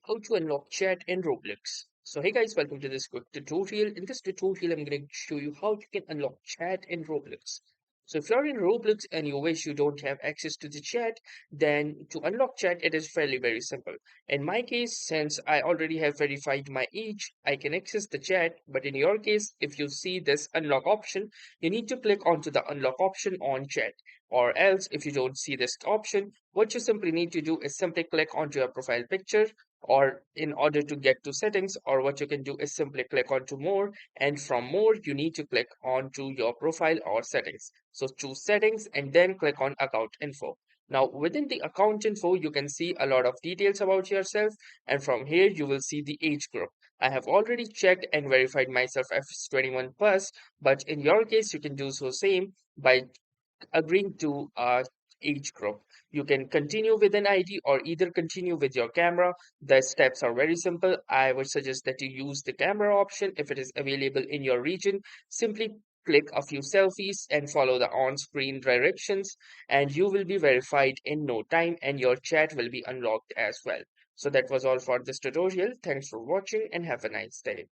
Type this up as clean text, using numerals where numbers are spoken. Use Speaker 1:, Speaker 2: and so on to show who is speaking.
Speaker 1: How to unlock chat in Roblox. So hey guys, welcome to this quick tutorial. In this tutorial, I'm going to show you how you can unlock chat in Roblox. So if you're in Roblox and you wish you don't have access to the chat, then to unlock chat, it is fairly very simple. In my case, since I already have verified my age, I can access the chat. But in your case, if you see this unlock option, you need to click onto the unlock option on chat. Or else, if you don't see this option, what you simply need to do is simply click onto your profile picture, or in order to get to settings, or what you can do is simply click onto more, and from more you need to click onto your profile or settings. So choose settings and then click on account info. Now within the account info you can see a lot of details about yourself, and from here you will see the age group. I have already checked and verified myself as 21 plus, but in your case you can do so same by agreeing to age group. You can continue with an ID or either continue with your camera. The steps are very simple. I would suggest that you use the camera option if it is available in your region. Simply click a few selfies and follow the on-screen directions, and you will be verified in no time, and your chat will be unlocked as well. So that was all for this tutorial. Thanks for watching and have a nice day.